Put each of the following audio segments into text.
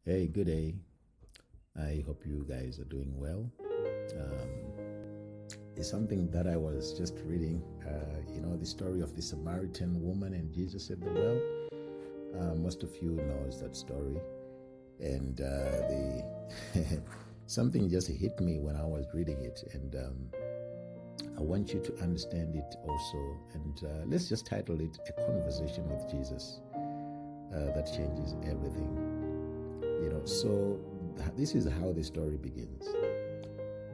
Hey, good day. I hope you guys are doing well. It's something that I was just reading, the story of the Samaritan woman and Jesus at the well. Most of you knows that story. And the something just hit me when I was reading it. And I want you to understand it also. And let's just title it A Conversation with Jesus that changes everything. So this is how the story begins.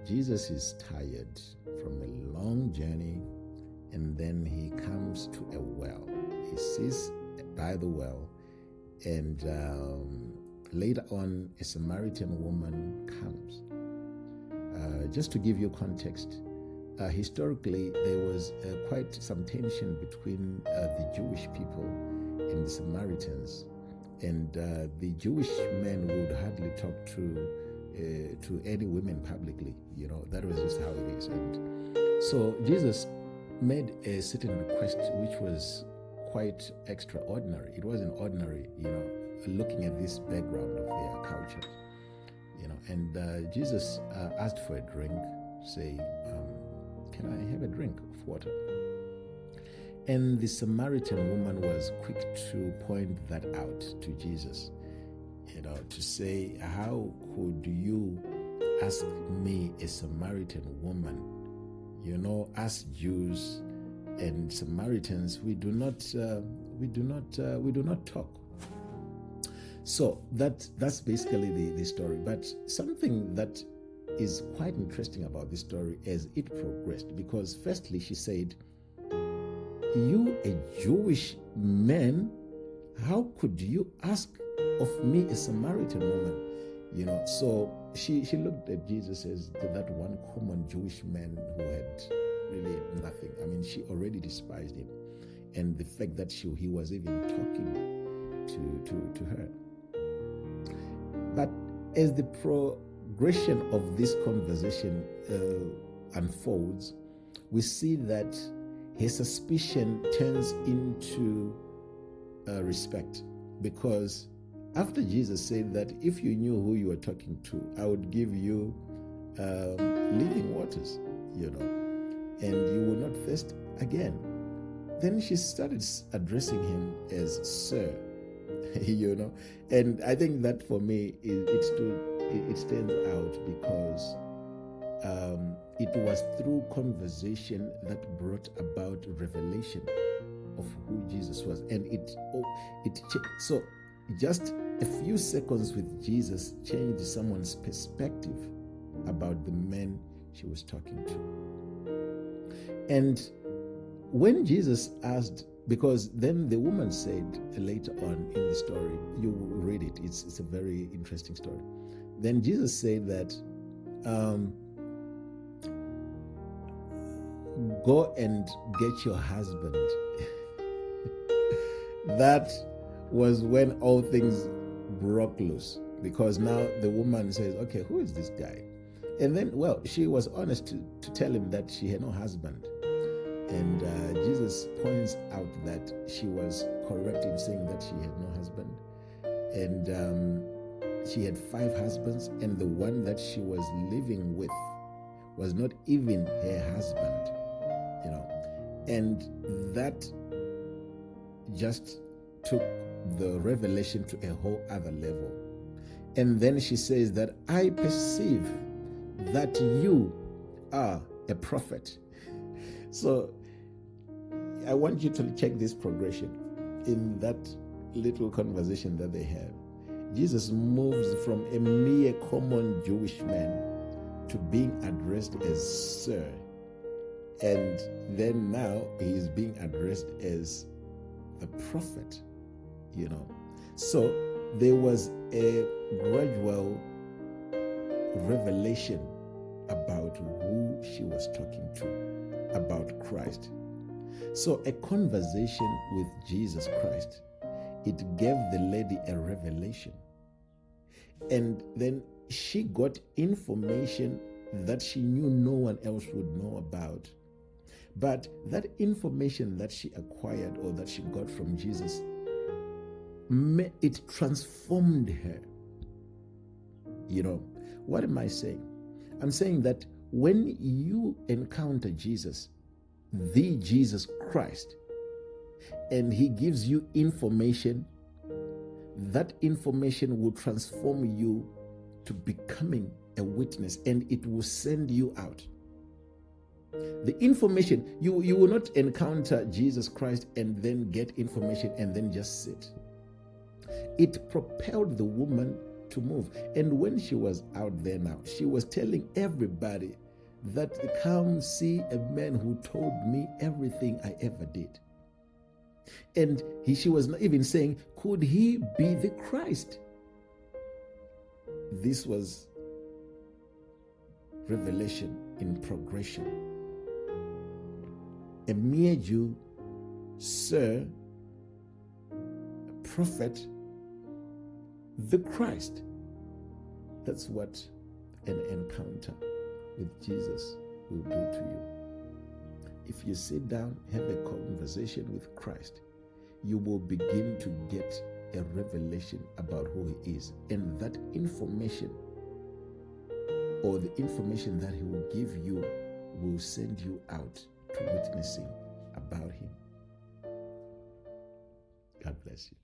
Jesus is tired from a long journey, and then he comes to a well. He sits by the well, and later on, a Samaritan woman comes. Just to give you context, historically, there was quite some tension between the Jewish people and the Samaritans. And the Jewish men would hardly talk to any women publicly. That was just how it is. And so Jesus made a certain request which was quite extraordinary. It wasn't ordinary, looking at this background of their culture. And Jesus asked for a drink, say, can I have a drink of water? And the Samaritan woman was quick to point that out to Jesus, to say, how could you ask me, a Samaritan woman? Us Jews and Samaritans, we do not talk. So that's basically the story. But something that is quite interesting about this story as it progressed, because firstly she said, you, a Jewish man, how could you ask of me, a Samaritan woman? So she looked at Jesus as that one common Jewish man who had really nothing. I mean, she already despised him, and the fact that he was even talking to her. But as the progression of this conversation unfolds, we see that her suspicion turns into respect, because after Jesus said that if you knew who you were talking to, I would give you living waters, and you will not thirst again. Then she started addressing him as Sir, and I think that for me it stands out because it was through conversation that brought about revelation of who Jesus was. And so just a few seconds with Jesus changed someone's perspective about the man she was talking to. And when Jesus asked, because then the woman said later on in the story, you read it, it's a very interesting story. Then Jesus said that, go and get your husband. That was when all things broke loose, because now the woman says, okay, who is this guy? And then, she was honest to tell him that she had no husband. And Jesus points out that she was correct in saying that she had no husband. And she had 5 husbands, and the one that she was living with was not even her husband. And that just took the revelation to a whole other level. And then she says that I perceive that you are a prophet. So I want you to check this progression in that little conversation that they have. Jesus moves from a mere common Jewish man to being addressed as Sir. And then now he is being addressed as the prophet, So there was a gradual revelation about who she was talking to, about Christ. So a conversation with Jesus Christ, it gave the lady a revelation. And then she got information that she knew no one else would know about. But that information that she acquired or that she got from Jesus, it transformed her. What am I saying? I'm saying that when you encounter Jesus, the Jesus Christ, and he gives you information, that information will transform you to becoming a witness, and it will send you out. The information, you will not encounter Jesus Christ and then get information and then just sit. It propelled the woman to move. And when she was out there now, she was telling everybody that, come see a man who told me everything I ever did. And she was not even saying, could he be the Christ? This was revelation in progression. A mere Jew, sir, a prophet, the Christ. That's what an encounter with Jesus will do to you. If you sit down, have a conversation with Christ, you will begin to get a revelation about who he is. And that information, or the information that he will give you, will send you out to witnessing about him. God bless you.